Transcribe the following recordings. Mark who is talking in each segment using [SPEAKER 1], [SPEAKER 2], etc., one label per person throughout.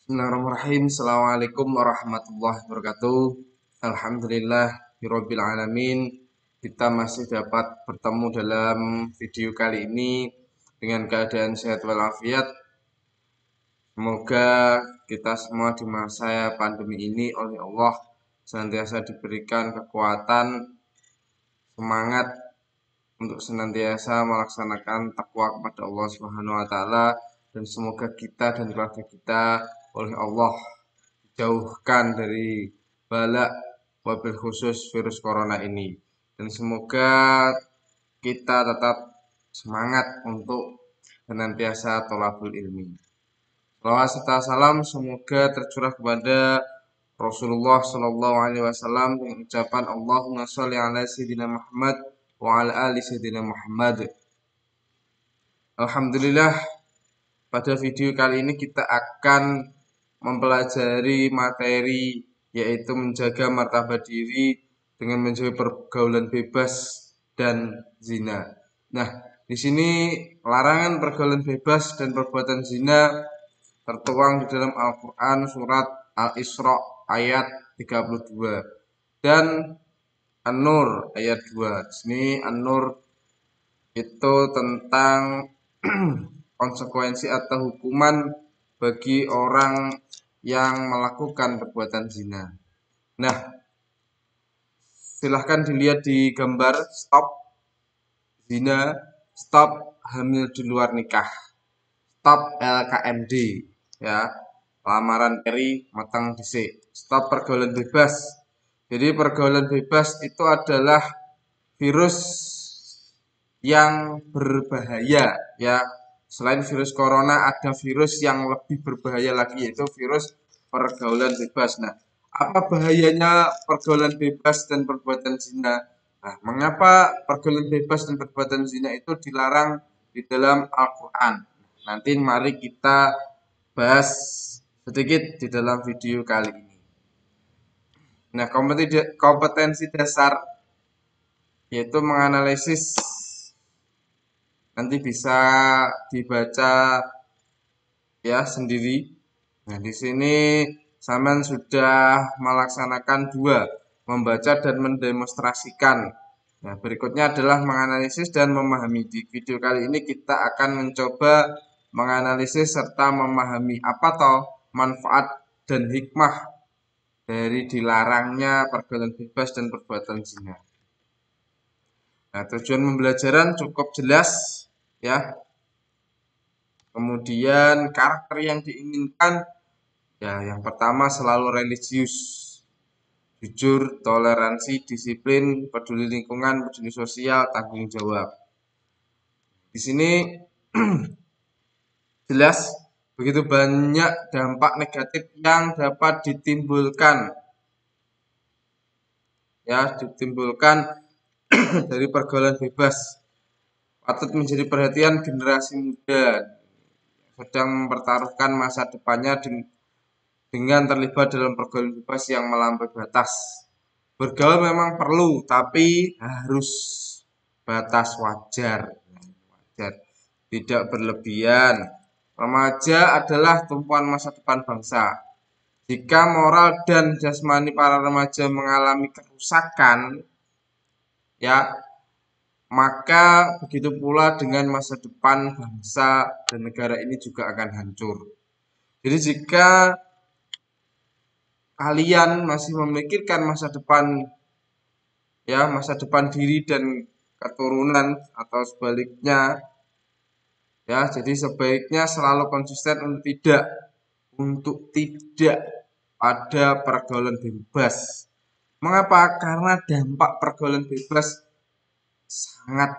[SPEAKER 1] Bismillahirrahmanirrahim. Assalamualaikum warahmatullahi wabarakatuh. Alhamdulillah birabbil alamin. Kita masih dapat bertemu dalam video kali ini dengan keadaan sehat walafiat. Semoga kita semua di masa pandemi ini oleh Allah senantiasa diberikan kekuatan, semangat untuk senantiasa melaksanakan takwa kepada Allah Subhanahu wa taala, dan semoga kita dan keluarga kita oleh Allah jauhkan dari bala wabil khusus virus corona ini, dan semoga kita tetap semangat untuk senantiasa thalabul ilmi. Salawat serta salam semoga tercurah kepada Rasulullah Shallallahu Alaihi Wasallam dengan ucapan Allahumma sholli ala sayyidina Muhammad wa ala ali sayyidina Muhammad. Alhamdulillah, pada video kali ini kita akan mempelajari materi yaitu menjaga martabat diri dengan menjauhi pergaulan bebas dan zina. Nah, di sini larangan pergaulan bebas dan perbuatan zina tertuang di dalam Al-Quran surat Al-Isra ayat 32 dan An-Nur ayat 2. Di sini An-Nur itu tentang konsekuensi atau hukuman bagi orang yang melakukan perbuatan zina. Nah, silahkan dilihat di gambar stop zina, stop hamil di luar nikah, stop LKMD, ya, lamaran eri matang dhisik, stop pergaulan bebas. Jadi pergaulan bebas itu adalah virus yang berbahaya, ya. Selain virus corona ada virus yang lebih berbahaya lagi, yaitu virus pergaulan bebas. Nah, apa bahayanya pergaulan bebas dan perbuatan zina? Nah, mengapa pergaulan bebas dan perbuatan zina itu dilarang di dalam Al-Quran? Nanti mari kita bahas sedikit di dalam video kali ini. Nah, kompetensi dasar yaitu menganalisis, nanti bisa dibaca ya sendiri. Nah, di sini Saman sudah melaksanakan dua, membaca dan mendemonstrasikan. Nah, berikutnya adalah menganalisis dan memahami. Di video kali ini kita akan mencoba menganalisis serta memahami apa toh manfaat dan hikmah dari dilarangnya pergaulan bebas dan perbuatan zina. Nah, tujuan pembelajaran cukup jelas, ya. Kemudian karakter yang diinginkan, ya, yang pertama selalu religius, jujur, toleransi, disiplin, peduli lingkungan, peduli sosial, tanggung jawab. Di sini jelas begitu banyak dampak negatif yang dapat ditimbulkan, ya, dari pergaulan bebas. Patut menjadi perhatian generasi muda sedang mempertaruhkan masa depannya dengan terlibat dalam pergaulan bebas yang melampaui batas. Bergaul memang perlu, tapi harus batas wajar, tidak berlebihan. Remaja adalah tumpuan masa depan bangsa. Jika moral dan jasmani para remaja mengalami kerusakan, ya, maka begitu pula dengan masa depan bangsa dan negara ini juga akan hancur. Jadi jika kalian masih memikirkan masa depan, ya, masa depan diri dan keturunan atau sebaliknya, ya, jadi sebaiknya selalu konsisten untuk tidak ada pergaulan bebas. Mengapa? Karena dampak pergaulan bebas sangat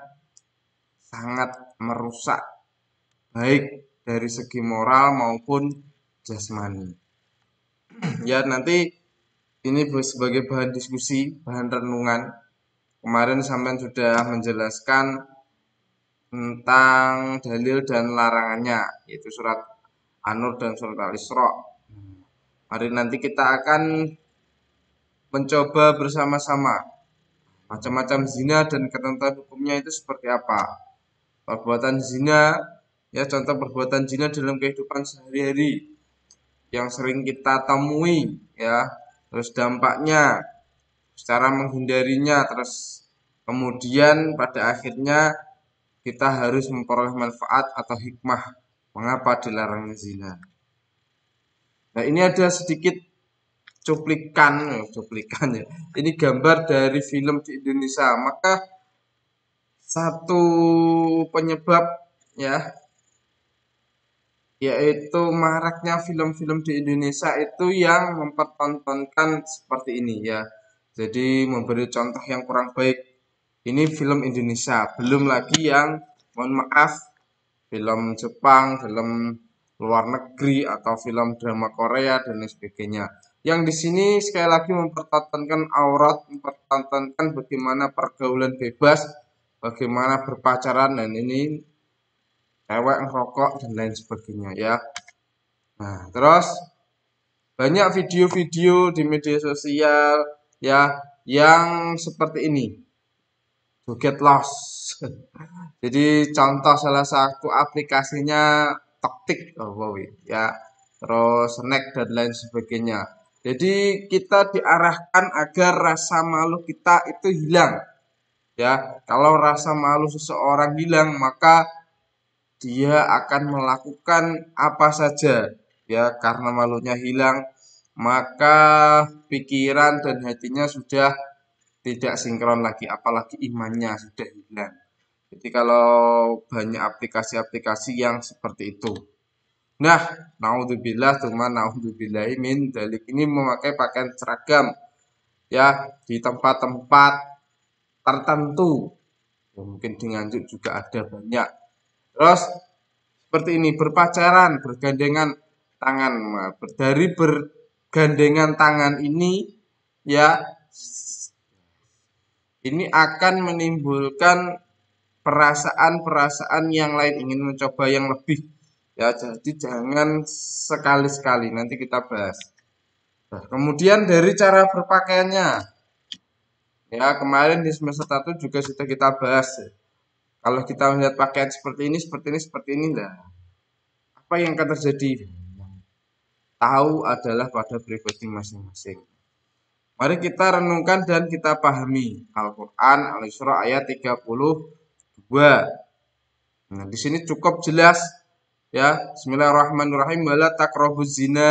[SPEAKER 1] sangat merusak, baik dari segi moral maupun jasmani. Ya, nanti ini sebagai bahan diskusi, bahan renungan. Kemarin sampean sudah menjelaskan tentang dalil dan larangannya, yaitu surat An-Nur dan surat Al-Isra. Mari nanti kita akan mencoba bersama-sama macam-macam zina dan ketentuan hukumnya itu seperti apa. Perbuatan zina, ya, contoh perbuatan zina dalam kehidupan sehari-hari. yang sering kita temui ya, terus dampaknya, cara menghindarinya, terus kemudian pada akhirnya kita harus memperoleh manfaat atau hikmah mengapa dilarangnya zina. Nah, ini ada sedikit cuplikan ya. Ini gambar dari film di Indonesia. Maka satu penyebab ya, yaitu maraknya film-film di Indonesia itu yang mempertontonkan seperti ini ya. Jadi memberi contoh yang kurang baik. Ini film Indonesia, belum lagi yang mohon maaf film Jepang, film luar negeri atau film drama Korea dan lain sebagainya. Yang di sini sekali lagi mempertontonkan aurat, mempertontonkan bagaimana pergaulan bebas, bagaimana berpacaran dan ini cewek ngerokok dan lain sebagainya ya. Nah, terus banyak video-video di media sosial ya yang seperti ini. Joget Los. Jadi contoh salah satu aplikasinya Toktik, oh, wow, ya, terus Snack dan lain sebagainya. Jadi kita diarahkan agar rasa malu kita itu hilang. Ya, kalau rasa malu seseorang hilang, maka dia akan melakukan apa saja. Ya, karena malunya hilang, maka pikiran dan hatinya sudah tidak sinkron lagi, apalagi imannya sudah hilang. Jadi kalau banyak aplikasi-aplikasi yang seperti itu. Nah, naudzubillah tsumma naudzubillahi min dzalik, ini memakai pakaian seragam ya di tempat-tempat tertentu. Ya, mungkin di Nganjuk juga ada banyak. Terus seperti ini berpacaran, bergandengan tangan. Nah, dari bergandengan tangan ini ya ini akan menimbulkan perasaan-perasaan yang lain, ingin mencoba yang lebih ya, jadi jangan sekali-sekali, nanti kita bahas. Nah, kemudian dari cara berpakaiannya ya, kemarin di semester 1 juga sudah kita bahas ya. Kalau kita melihat pakaian seperti ini, seperti ini lah, apa yang akan terjadi? Tahu adalah pada pribadi masing-masing. Mari kita renungkan dan kita pahami Al-Quran Al-Isra ayat 32. Nah, di sini cukup jelas ya. Bismillahirrahmanirrahim. Wala taqrabuz zina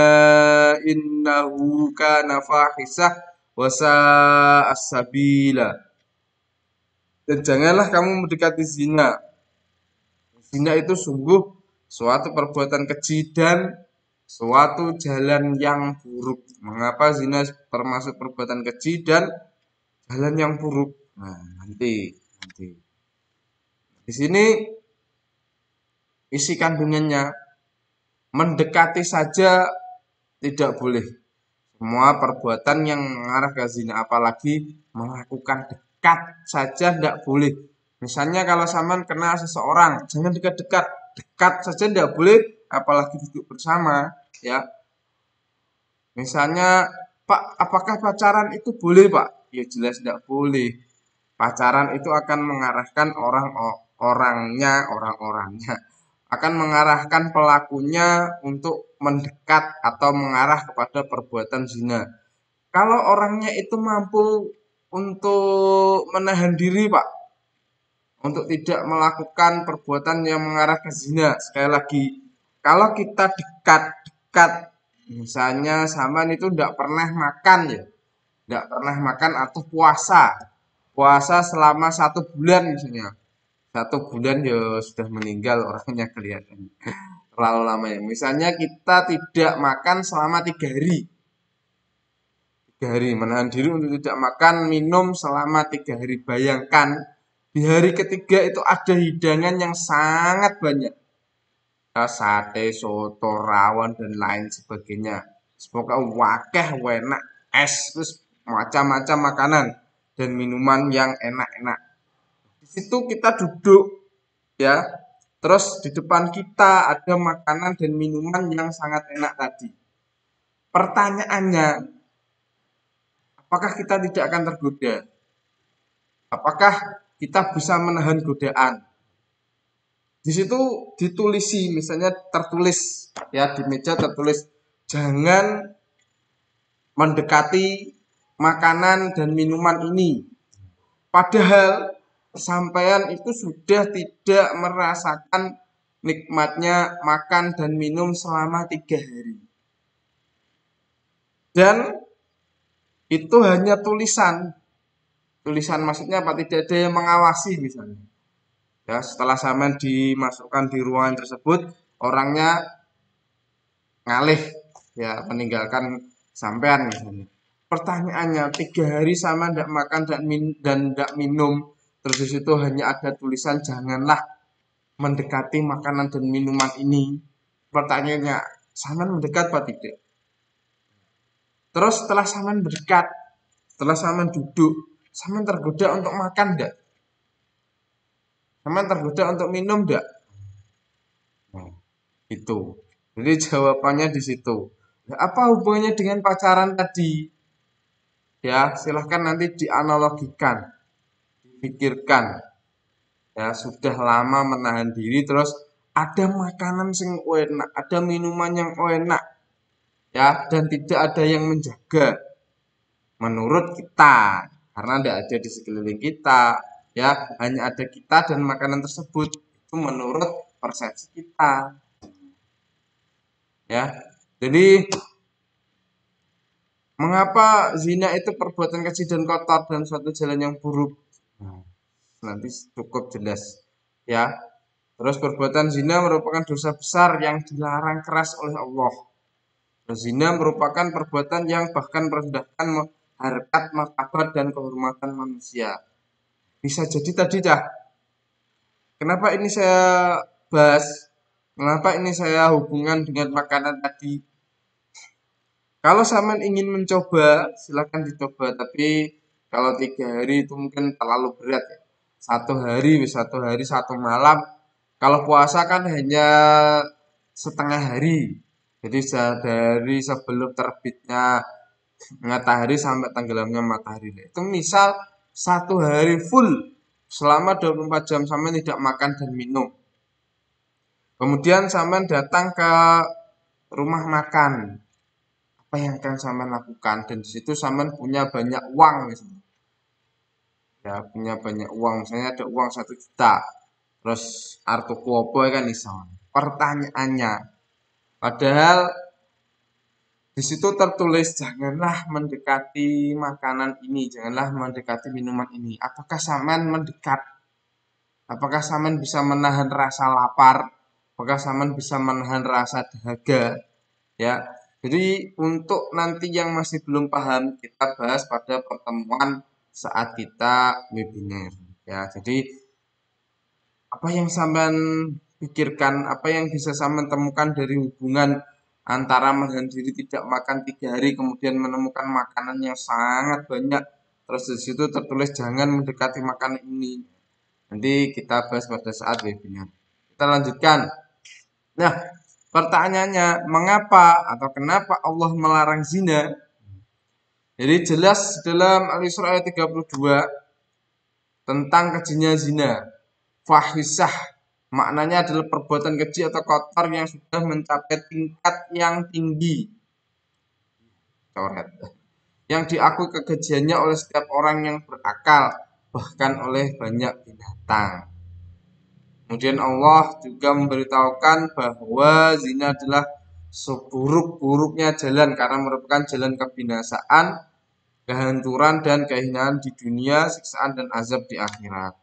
[SPEAKER 1] innahu kana fahisah wa sa'as sabila. Dan janganlah kamu mendekati zina. Zina itu sungguh suatu perbuatan keji dan suatu jalan yang buruk. Mengapa zina termasuk perbuatan keji dan jalan yang buruk? Nah, nanti. Di sini isi kandungannya, mendekati saja tidak boleh. Semua perbuatan yang mengarah ke zina, apalagi melakukan dekat saja tidak boleh. Misalnya kalau saman kenal seseorang, jangan dekat-dekat, dekat saja tidak boleh, apalagi duduk bersama ya. Misalnya, Pak, apakah pacaran itu boleh, Pak? Ya jelas tidak boleh. Pacaran itu akan mengarahkan orang-orangnya akan mengarahkan pelakunya untuk mendekat atau mengarah kepada perbuatan zina. Kalau orangnya itu mampu untuk menahan diri, Pak, untuk tidak melakukan perbuatan yang mengarah ke zina. Sekali lagi, kalau kita dekat-dekat, misalnya Saman itu tidak pernah makan ya, tidak pernah makan atau puasa selama 1 bulan misalnya. 1 bulan ya sudah meninggal orangnya kelihatan terlalu lama ya. Misalnya kita tidak makan selama 3 hari, 3 hari menahan diri untuk tidak makan minum selama 3 hari. Bayangkan di hari ketiga itu ada hidangan yang sangat banyak, sate, soto, rawon dan lain sebagainya. Semoga wakeh, enak, es, terus macam-macam makanan dan minuman yang enak-enak. Di situ kita duduk ya, terus di depan kita ada makanan dan minuman yang sangat enak tadi. Pertanyaannya, apakah kita tidak akan tergoda? Apakah kita bisa menahan godaan? Di situ ditulisi, misalnya tertulis ya, di meja tertulis jangan mendekati makanan dan minuman ini. Padahal sampean itu sudah tidak merasakan nikmatnya makan dan minum selama 3 hari. Dan itu hanya tulisan. Tulisan maksudnya apa? Tidak ada yang mengawasi misalnya. Ya, setelah sampean dimasukkan di ruangan tersebut, orangnya ngalih, ya meninggalkan sampean misalnya. Pertanyaannya, 3 hari sama tidak makan dan tidak minum, terus di situ hanya ada tulisan janganlah mendekati makanan dan minuman ini. Pertanyaannya, sama mendekat apa tidak? Terus setelah sama mendekat, setelah sama duduk, sama tergoda untuk makan enggak? Sama tergoda untuk minum enggak? Nah, itu. Jadi jawabannya di situ. Nah, apa hubungannya dengan pacaran tadi? Ya, silahkan nanti dianalogikan, dipikirkan. Ya, sudah lama menahan diri terus ada makanan sing enak, ada minuman yang enak. Ya, dan tidak ada yang menjaga. Menurut kita, karena tidak ada di sekeliling kita, ya, hanya ada kita dan makanan tersebut. Itu menurut persepsi kita. Ya. Jadi mengapa zina itu perbuatan keji dan kotor dan suatu jalan yang buruk? Nanti cukup jelas, ya. Terus perbuatan zina merupakan dosa besar yang dilarang keras oleh Allah. Dan zina merupakan perbuatan yang bahkan merendahkan harkat, martabat dan kehormatan manusia. Bisa jadi tadi dah. Kenapa ini saya bahas? Kenapa ini saya hubungan dengan makanan tadi? Kalau sampean ingin mencoba, silakan dicoba. Tapi kalau 3 hari itu mungkin terlalu berat ya. 1 hari, 1 malam. Kalau puasa kan hanya setengah hari. Jadi dari sebelum terbitnya matahari sampai tenggelamnya matahari. Itu misal 1 hari full selama 24 jam sampai tidak makan dan minum. Kemudian sampean datang ke rumah makan. Apa yang akan sampean lakukan? Dan di situ sampean punya banyak uang misalnya. Ya, punya banyak uang, misalnya ada uang 1 juta. Terus artu kuopo kan iso. Pertanyaannya, padahal di situ tertulis janganlah mendekati makanan ini, janganlah mendekati minuman ini. Apakah sampean mendekat? Apakah sampean bisa menahan rasa lapar? Apakah sampean bisa menahan rasa dahaga? Ya. Jadi untuk nanti yang masih belum paham, kita bahas pada pertemuan saat kita webinar. Ya, jadi apa yang sampean pikirkan, apa yang bisa sampean temukan dari hubungan antara menahan diri tidak makan 3 hari kemudian menemukan makanan yang sangat banyak, terus di situ tertulis jangan mendekati makanan ini. Nanti kita bahas pada saat webinar. Kita lanjutkan. Nah, pertanyaannya, mengapa atau kenapa Allah melarang zina? Jadi jelas dalam Al-Isra ayat 32 tentang kejinya zina. Fahisah maknanya adalah perbuatan keji atau kotor yang sudah mencapai tingkat yang tinggi. Coret. Yang diakui kekejiannya oleh setiap orang yang berakal, bahkan oleh banyak binatang. Kemudian Allah juga memberitahukan bahwa zina adalah seburuk-buruknya jalan karena merupakan jalan kebinasaan, kehancuran dan kehinaan di dunia, siksaan dan azab di akhirat.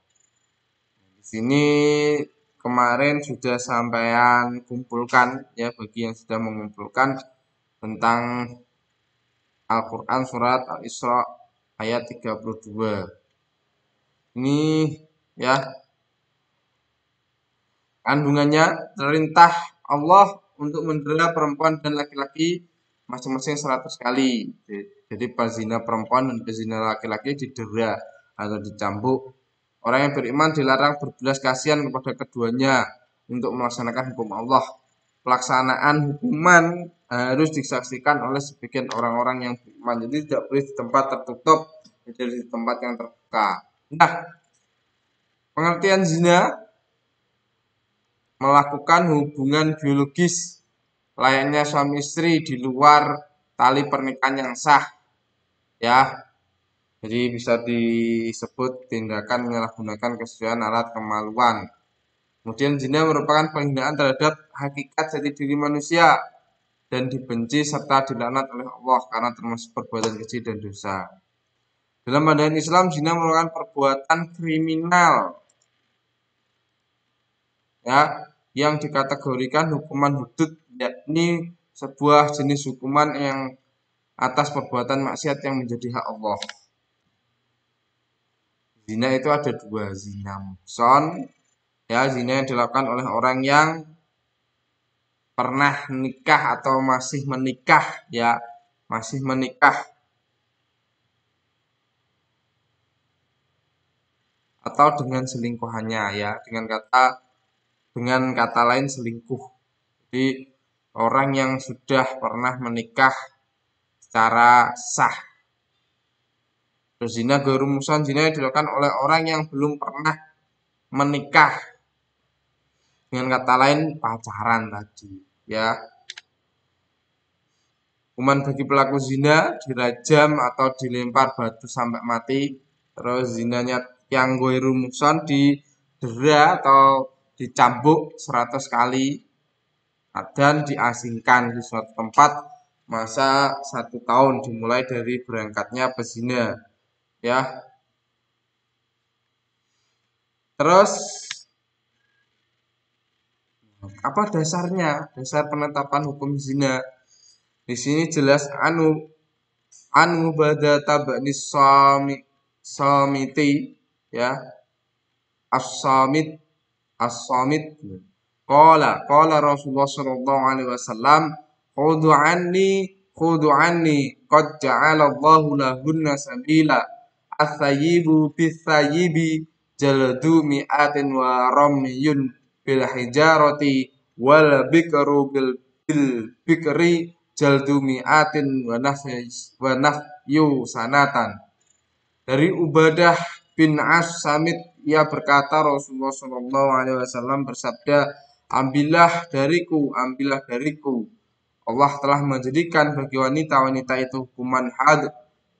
[SPEAKER 1] Di sini kemarin sudah sampaian kumpulkan ya bagi yang sudah mengumpulkan tentang Al-Qur'an surat Al-Isra ayat 32. Ini ya kandungannya perintah Allah untuk mendera perempuan dan laki-laki masing-masing 100 kali. Jadi pezina perempuan dan pezina laki-laki didera atau dicambuk. Orang yang beriman dilarang berbelas kasihan kepada keduanya untuk melaksanakan hukum Allah. Pelaksanaan hukuman harus disaksikan oleh sebagian orang-orang yang beriman. Jadi tidak boleh di tempat tertutup, jadi di tempat yang terbuka. Nah, pengertian zina melakukan hubungan biologis layaknya suami istri di luar tali pernikahan yang sah, ya. Jadi bisa disebut tindakan menyalahgunakan kesusilaan alat kemaluan. Kemudian zina merupakan penghinaan terhadap hakikat jati diri manusia dan dibenci serta dilaknat oleh Allah karena termasuk perbuatan keji dan dosa. Dalam pandangan Islam, zina merupakan perbuatan kriminal, ya, yang dikategorikan hukuman hudud, yakni sebuah jenis hukuman yang atas perbuatan maksiat yang menjadi hak Allah. Zina itu ada dua, zina muhson, ya, zina yang dilakukan oleh orang yang pernah nikah atau masih menikah, ya, masih menikah, atau dengan selingkuhannya, ya, dengan kata lain selingkuh. Jadi orang yang sudah pernah menikah secara sah. Terus zina ghairu muhsan, zina yang dilakukan oleh orang yang belum pernah menikah, dengan kata lain pacaran tadi, ya. Hukuman bagi pelaku zina dirajam atau dilempar batu sampai mati. Terus zinanya yang ghairu muhsan didera atau dicambuk 100 kali dan diasingkan di suatu tempat masa 1 tahun dimulai dari berangkatnya pezina, ya. Terus apa dasarnya? Dasar penetapan hukum zina. Di sini jelas anu badata ba'nis samiti, ya. As-samit, as-samit. Qala Rasulullah sallallahu alaihi wasallam, khudhu anni qad ja'alallahu lahunna sabila. As-sayyibu bis-sayyibi jaldu mi'atin wa ramyun bil hijarati wal bikru bil bikri jaldu mi'atin wa nafyu sanatan. Dari Ubadah bin As-Samit, ia berkata, Rasulullah Shallallahu Alaihi Wasallam bersabda, ambillah dariku. Allah telah menjadikan bagi wanita-wanita itu hukuman had,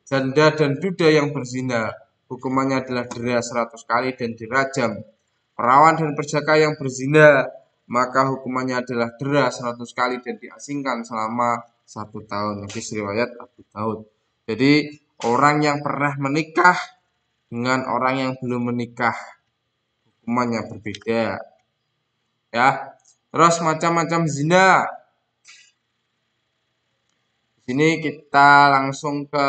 [SPEAKER 1] janda dan duda yang berzina. Hukumannya adalah dera 100 kali dan dirajam. Perawan dan perjaka yang berzina, maka hukumannya adalah dera 100 kali dan diasingkan selama 1 tahun. Hadis riwayat Abu Daud. Jadi orang yang pernah menikah dengan orang yang belum menikah hukumannya berbeda, ya. Terus macam-macam zina. Di sini kita langsung ke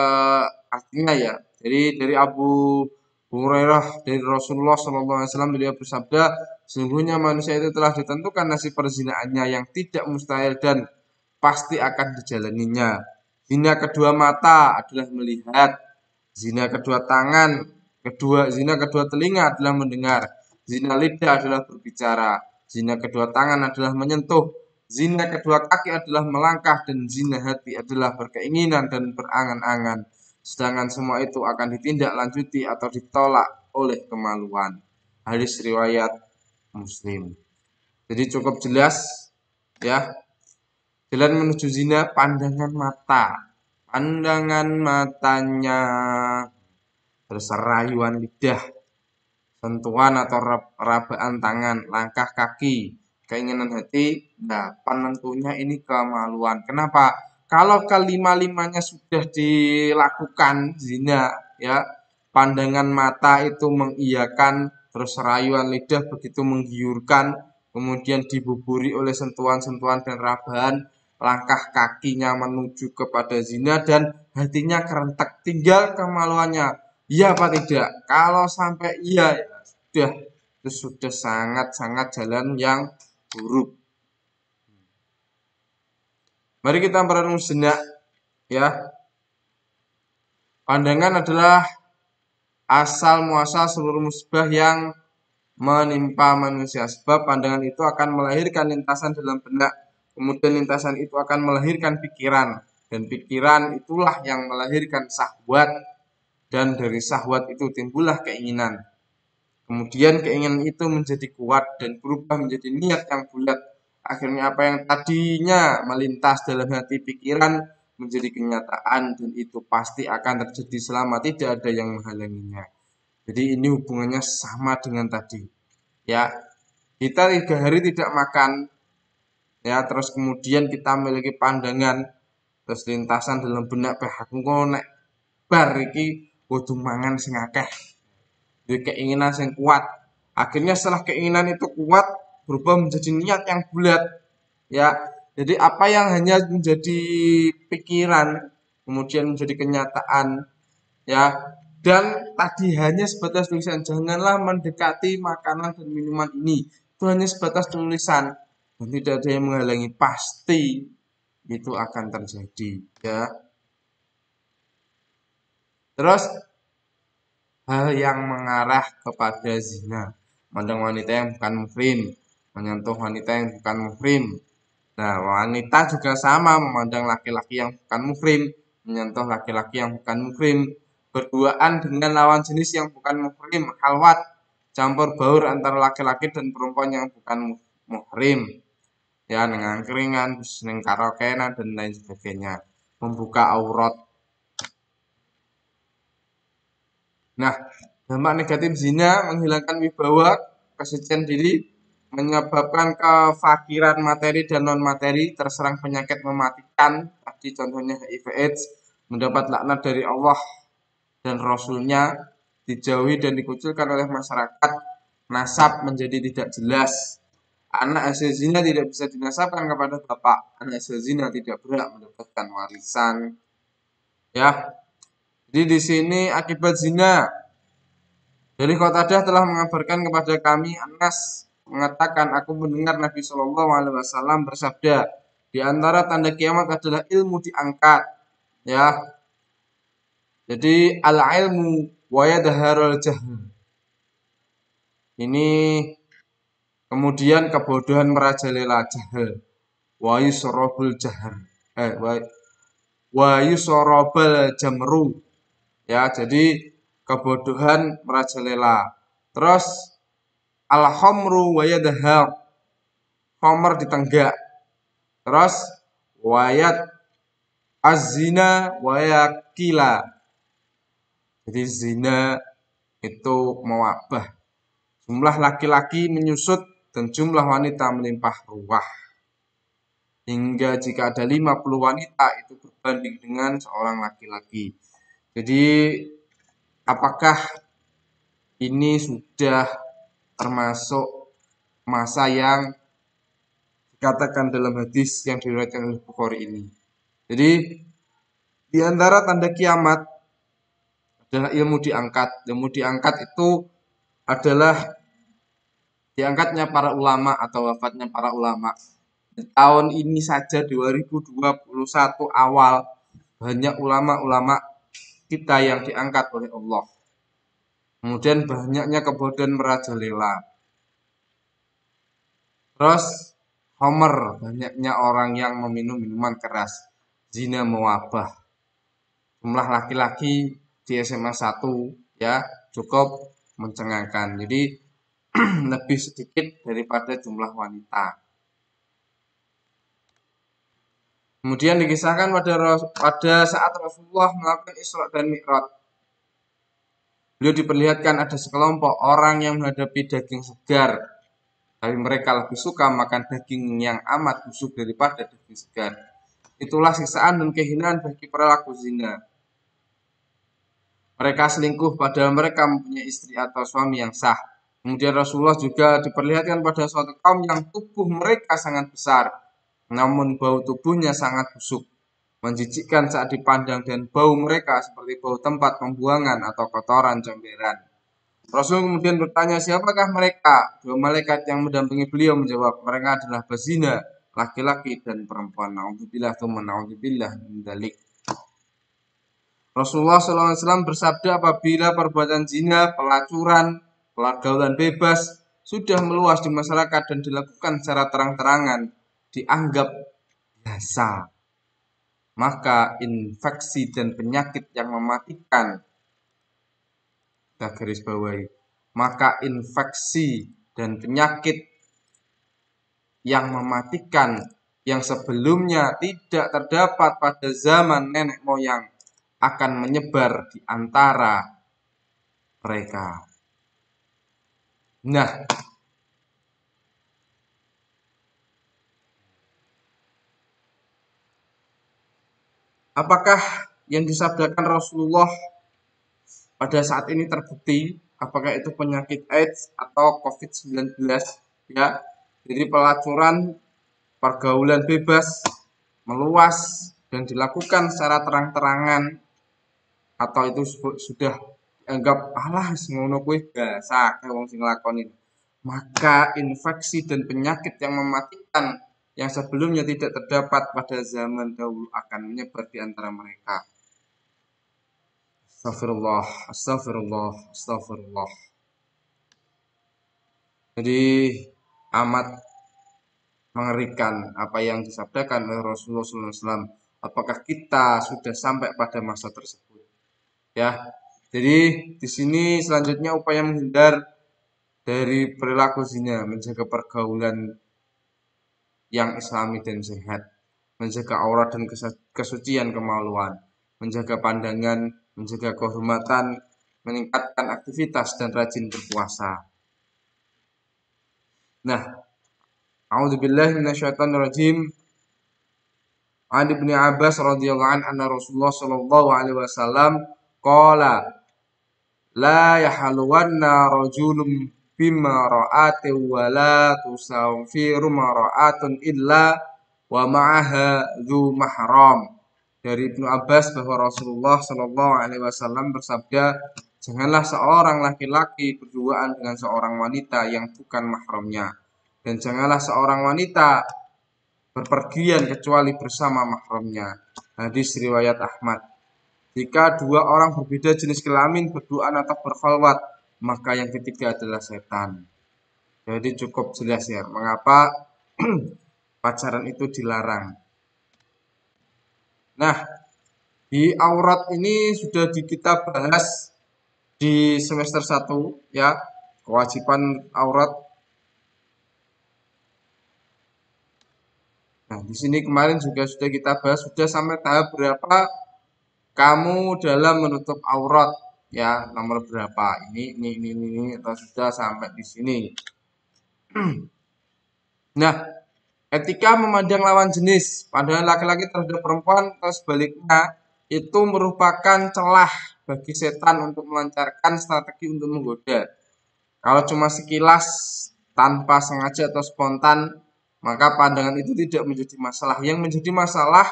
[SPEAKER 1] artinya, ya. Jadi dari Abu Hurairah dari Rasulullah SAW, beliau bersabda, sesungguhnya manusia itu telah ditentukan nasib perzinaannya yang tidak mustahil dan pasti akan dijalaninya. Zina kedua mata adalah melihat, zina kedua tangan, zina kedua telinga adalah mendengar, zina lidah adalah berbicara, zina kedua tangan adalah menyentuh, zina kedua kaki adalah melangkah, dan zina hati adalah berkeinginan dan berangan-angan. Sedangkan semua itu akan ditindaklanjuti atau ditolak oleh kemaluan. Hadis riwayat Muslim. Jadi cukup jelas, ya. Jalan menuju zina, pandangan mata. Pandangan matanya, terus rayuan lidah, sentuhan atau rabaan tangan, langkah kaki, keinginan hati, nah penentunya ini kemaluan. Kenapa? Kalau kelima-limanya sudah dilakukan zina, ya, pandangan mata itu mengiyakan, terus rayuan lidah begitu menggiurkan, kemudian dibuburi oleh sentuhan-sentuhan dan rabahan, langkah kakinya menuju kepada zina, dan hatinya kerentek, tinggal kemaluannya. Iya apa tidak? Kalau sampai iya, ya, itu sudah sangat-sangat jalan yang buruk. Mari kita merenung sejenak, ya. Pandangan adalah asal muasal seluruh musibah yang menimpa manusia. Sebab pandangan itu akan melahirkan lintasan dalam benak, kemudian lintasan itu akan melahirkan pikiran, dan pikiran itulah yang melahirkan syahwat, dan dari syahwat itu timbullah keinginan. Kemudian keinginan itu menjadi kuat dan berubah menjadi niat yang bulat. Akhirnya apa yang tadinya melintas dalam hati pikiran menjadi kenyataan, dan itu pasti akan terjadi selama tidak ada yang menghalanginya. Jadi ini hubungannya sama dengan tadi. Ya, kita 3 hari tidak makan, ya, terus kemudian kita memiliki pandangan, terus lintasan dalam benak, aku nek bar iki kudu mangan sing akeh. Jadi keinginan yang kuat. Akhirnya setelah keinginan itu kuat berubah menjadi niat yang bulat. Ya, jadi apa yang hanya menjadi pikiran kemudian menjadi kenyataan. Ya, dan tadi hanya sebatas tulisan, janganlah mendekati makanan dan minuman ini. Itu hanya sebatas tulisan dan tidak ada yang menghalangi, pasti itu akan terjadi. Ya, terus hal yang mengarah kepada zina, memandang wanita yang bukan muhrim, menyentuh wanita yang bukan muhrim. Nah, wanita juga sama, memandang laki-laki yang bukan muhrim, menyentuh laki-laki yang bukan muhrim, berduaan dengan lawan jenis yang bukan muhrim, halwat, campur baur antara laki-laki dan perempuan yang bukan muhrim, ya, dengan keringan, dengan karaokean dan lain sebagainya, membuka aurat. Nah, dampak negatif zina menghilangkan wibawa, kesucian diri, menyebabkan kefakiran materi dan non materi, terserang penyakit mematikan, tadi contohnya HIV/AIDS, mendapat laknat dari Allah dan Rasulnya, dijauhi dan dikucilkan oleh masyarakat, nasab menjadi tidak jelas. Anak hasil zina tidak bisa dinasabkan kepada bapak, anak hasil zina tidak berhak mendapatkan warisan. Ya, jadi di sini akibat zina. Dari Qatadah telah mengabarkan kepada kami, Anas mengatakan, aku mendengar Nabi Shallallahu Alaihi Wasallam bersabda, di antara tanda kiamat adalah ilmu diangkat. Ya, jadi al ilmu wa yadharul jahl. Ini kemudian kebodohan merajalela, jahil. Wa yusrabul jahr. Wa yusrabul jamru. Ya, jadi kebodohan merajalela. Terus al-khamru wa yadhhab. Khamr ditenggak. Terus wayat az-zina wa yakila. Jadi zina itu mewabah. Jumlah laki-laki menyusut dan jumlah wanita melimpah ruah. Hingga jika ada 50 wanita itu berbanding dengan seorang laki-laki. Jadi apakah ini sudah termasuk masa yang dikatakan dalam hadis yang diriwayatkan oleh Bukhari ini? Jadi di antara tanda kiamat adalah ilmu diangkat. Ilmu diangkat itu adalah diangkatnya para ulama atau wafatnya para ulama. Di tahun ini saja 2021 awal banyak ulama-ulama kita yang diangkat oleh Allah. Kemudian banyaknya kebodohan merajalela. Terus homer, banyaknya orang yang meminum minuman keras. Zina mewabah. Jumlah laki-laki di SMA 1 ya cukup mencengangkan. Jadi lebih sedikit daripada jumlah wanita. Kemudian dikisahkan pada saat Rasulullah melakukan Isra dan Mi'raj. Beliau diperlihatkan ada sekelompok orang yang menghadapi daging segar, tapi mereka lebih suka makan daging yang amat busuk daripada daging segar. Itulah siksaan dan kehinaan bagi pelaku zina. Mereka selingkuh padahal mereka mempunyai istri atau suami yang sah. Kemudian Rasulullah juga diperlihatkan pada suatu kaum yang tubuh mereka sangat besar, namun bau tubuhnya sangat busuk, menjijikkan saat dipandang, dan bau mereka seperti bau tempat pembuangan atau kotoran comberan. Rasul kemudian bertanya, siapakah mereka? Dua malaikat yang mendampingi beliau menjawab, mereka adalah bezina, laki-laki dan perempuan. Na'udzubillah tsumma na'udzubillah min dzalik. Rasulullah SAW bersabda, apabila perbuatan zina, pelacuran, pergaulan bebas sudah meluas di masyarakat dan dilakukan secara terang-terangan, dianggap biasa, maka infeksi dan penyakit yang mematikan, kita garis bawahi, maka infeksi dan penyakit yang mematikan yang sebelumnya tidak terdapat pada zaman nenek moyang akan menyebar di antara mereka. Nah, apakah yang disabdakan Rasulullah pada saat ini terbukti? Apakah itu penyakit AIDS atau COVID-19? Ya, jadi pelacuran pergaulan bebas meluas dan dilakukan secara terang-terangan, atau itu sudah dianggap alah ngono kuwi biasa wong sing nglakonin, maka infeksi dan penyakit yang mematikan yang sebelumnya tidak terdapat pada zaman dahulu akan menyebar di antara mereka. Astagfirullah, astagfirullah, astagfirullah. Jadi amat mengerikan apa yang disabdakan oleh Rasulullah SAW. Apakah kita sudah sampai pada masa tersebut? Ya, jadi di sini selanjutnya upaya menghindar dari perilaku zina, menjaga pergaulan yang islami dan sehat, menjaga aurat dan kesucian kemaluan, menjaga pandangan, menjaga kehormatan, meningkatkan aktivitas dan rajin berpuasa. Nah, a'udzubillahi minasyaitonirrajim. An Ibnu Abbas radhiyallahu anhu anna Rasulullah sallallahu alaihi wasallam qala la yahluwanna rajulun bima ra'ati wa la tusafiru mara'atun illa wa ma'aha dzu mahram. Dari Ibnu Abbas bahwa Rasulullah sallallahu alaihi wasallam bersabda, janganlah seorang laki-laki berduaan dengan seorang wanita yang bukan mahramnya, dan janganlah seorang wanita berpergian kecuali bersama mahramnya. Hadis riwayat Ahmad. Jika dua orang berbeda jenis kelamin berduaan atau berkhalwat, maka yang ketiga adalah setan. Jadi cukup jelas ya mengapa pacaran itu dilarang. Nah, di aurat ini sudah kita bahas di semester 1 ya, kewajiban aurat. Nah, di sini kemarin juga sudah kita bahas, sudah sampai tahap berapa kamu dalam menutup aurat ya, nomor berapa ini atau sudah sampai di sini. Nah, etika memandang lawan jenis pandangan laki-laki terhadap perempuan atau sebaliknya itu merupakan celah bagi setan untuk melancarkan strategi untuk menggoda. Kalau cuma sekilas tanpa sengaja atau spontan, maka pandangan itu tidak menjadi masalah. Yang menjadi masalah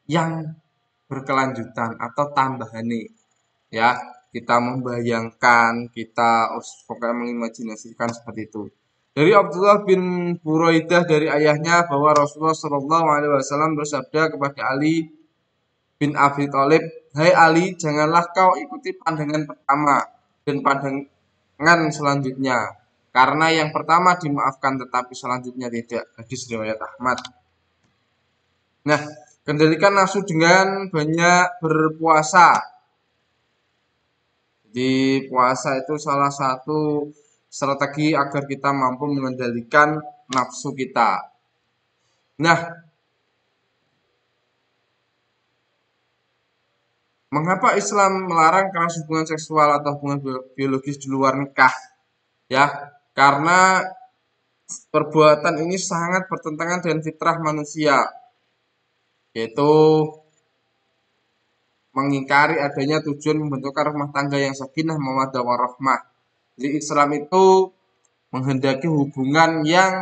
[SPEAKER 1] yang berkelanjutan atau tambahan nih ya, kita membayangkan, kita pokoknya mengimajinasikan seperti itu. Dari Abdullah bin Buraidah dari ayahnya bahwa Rasulullah Shallallahu Alaihi Wasallam bersabda kepada Ali bin Abi Thalib, hai Ali, janganlah kau ikuti pandangan pertama dan pandangan selanjutnya, karena yang pertama dimaafkan tetapi selanjutnya tidak. Hadis riwayat Ahmad. Nah, kendalikan nafsu dengan banyak berpuasa. Jadi puasa itu salah satu strategi agar kita mampu mengendalikan nafsu kita. Nah, mengapa Islam melarang keras hubungan seksual atau hubungan biologis di luar nikah? Ya, karena perbuatan ini sangat bertentangan dengan fitrah manusia, yaitu mengingkari adanya tujuan membentukkan rumah tangga yang sakinah, mawaddah warahmah. Jadi Islam itu menghendaki hubungan yang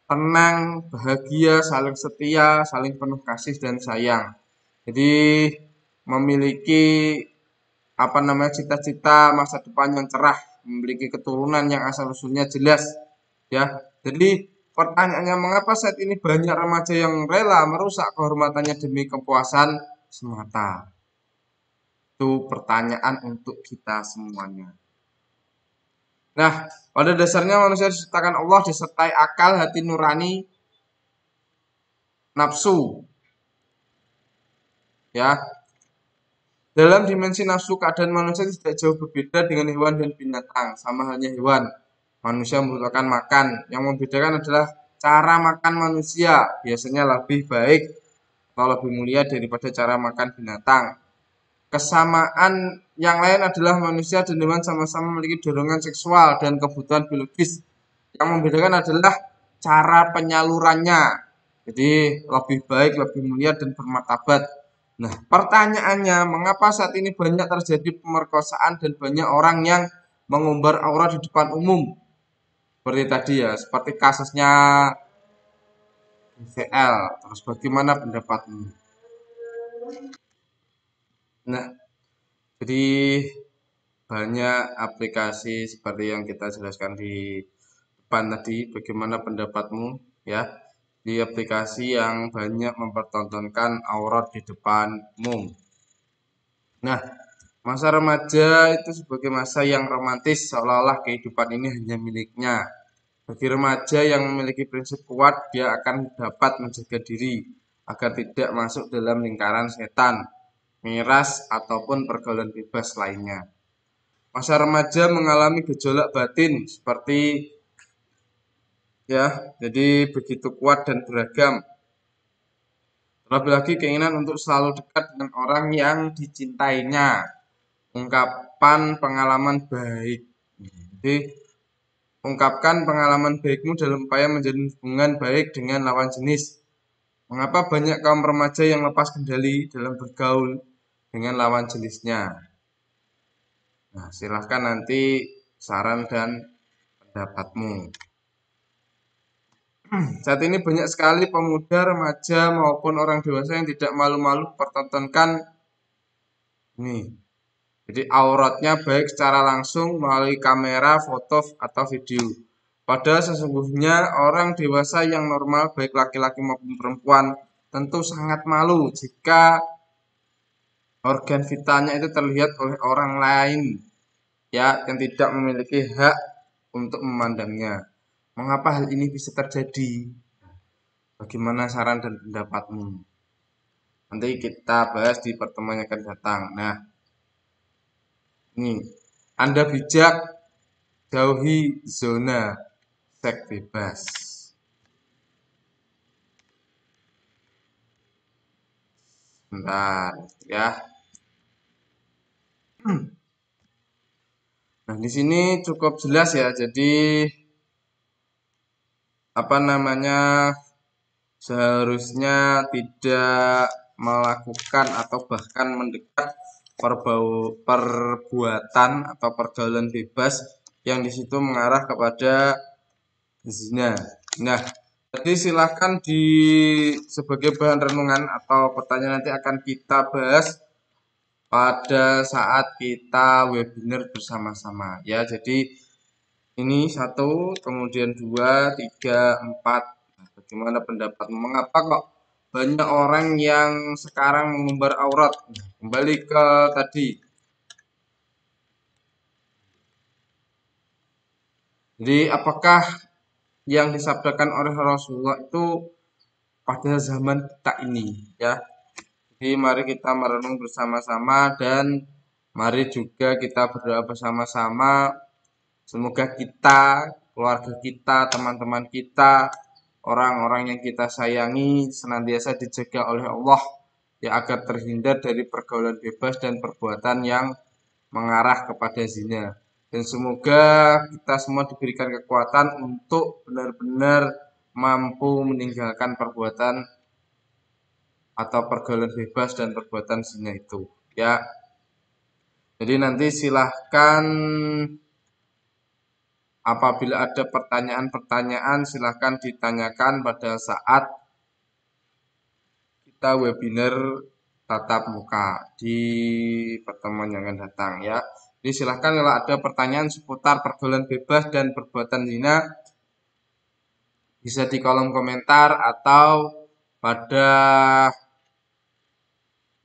[SPEAKER 1] tenang, bahagia, saling setia, saling penuh kasih dan sayang. Jadi memiliki cita-cita masa depan yang cerah, memiliki keturunan yang asal usulnya jelas, ya. Jadi pertanyaannya, mengapa saat ini banyak remaja yang rela merusak kehormatannya demi kepuasan semata? Itu pertanyaan untuk kita semuanya. Nah, pada dasarnya manusia diciptakan Allah disertai akal, hati nurani, nafsu. Ya. Dalam dimensi nafsu, keadaan manusia tidak jauh berbeda dengan hewan dan binatang. Sama halnya hewan, manusia membutuhkan makan. Yang membedakan adalah cara makan manusia. Biasanya lebih baik atau lebih mulia daripada cara makan binatang. Kesamaan yang lain adalah manusia dan hewan sama-sama memiliki dorongan seksual dan kebutuhan biologis. Yang membedakan adalah cara penyalurannya. Jadi lebih baik, lebih mulia dan bermartabat. Nah, pertanyaannya, mengapa saat ini banyak terjadi pemerkosaan dan banyak orang yang mengumbar aurat di depan umum? Seperti tadi ya, seperti kasusnya VL. Terus bagaimana pendapatmu? Nah, jadi banyak aplikasi seperti yang kita jelaskan di depan tadi. Bagaimana pendapatmu ya? Di aplikasi yang banyak mempertontonkan aurat di depan umum. Nah, masa remaja itu sebagai masa yang romantis, seolah-olah kehidupan ini hanya miliknya. Bagi remaja yang memiliki prinsip kuat, dia akan dapat menjaga diri agar tidak masuk dalam lingkaran setan, miras, ataupun pergaulan bebas lainnya. Masa remaja mengalami gejolak batin seperti ya, jadi begitu kuat dan beragam. Terlebih lagi keinginan untuk selalu dekat dengan orang yang dicintainya. Ungkapan pengalaman baik. Jadi, ungkapkan pengalaman baikmu dalam upaya menjalin hubungan baik dengan lawan jenis. Mengapa banyak kaum remaja yang lepas kendali dalam bergaul dengan lawan jenisnya? Nah, silahkan nanti saran dan pendapatmu. Saat ini banyak sekali pemuda, remaja maupun orang dewasa yang tidak malu-malu pertontonkan nih. Jadi auratnya baik secara langsung melalui kamera, foto, atau video. Padahal sesungguhnya orang dewasa yang normal baik laki-laki maupun perempuan tentu sangat malu jika organ vitalnya itu terlihat oleh orang lain ya yang tidak memiliki hak untuk memandangnya. Mengapa hal ini bisa terjadi? Bagaimana saran dan pendapatmu? Nanti kita bahas di pertemuan yang akan datang. Nah, ini Anda bijak, jauhi zona seks bebas. Bentar ya. Nah, di sini cukup jelas ya. Jadi apa namanya? Seharusnya tidak melakukan atau bahkan mendekat perbuatan atau pergaulan bebas yang di situ mengarah kepada zina. Nah, jadi silahkan di sebagai bahan renungan atau pertanyaan nanti akan kita bahas pada saat kita webinar bersama-sama ya. Jadi ini satu, kemudian dua, tiga, empat. Nah, bagaimana pendapatmu? Mengapa kok banyak orang yang sekarang mengumbar aurat? Kembali ke tadi. Jadi apakah yang disabdakan oleh Rasulullah itu pada zaman kita ini ya? Jadi mari kita merenung bersama-sama dan mari juga kita berdoa bersama-sama. Semoga kita, keluarga kita, teman-teman kita, orang-orang yang kita sayangi senantiasa dijaga oleh Allah ya agar terhindar dari pergaulan bebas dan perbuatan yang mengarah kepada zina. Dan semoga kita semua diberikan kekuatan untuk benar-benar mampu meninggalkan perbuatan atau pergaulan bebas dan perbuatan zina itu ya. Jadi nanti silahkan apabila ada pertanyaan-pertanyaan silahkan ditanyakan pada saat kita webinar tatap muka di pertemuan yang akan datang ya. Jadi silahkan kalau ada pertanyaan seputar pergaulan bebas dan perbuatan zina bisa di kolom komentar atau pada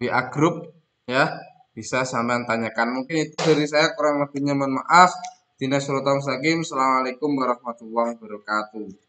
[SPEAKER 1] WA grup ya. Bisa sampean tanyakan. Mungkin itu dari saya, kurang lebihnya mohon maaf. Assalamualaikum warahmatullahi wabarakatuh.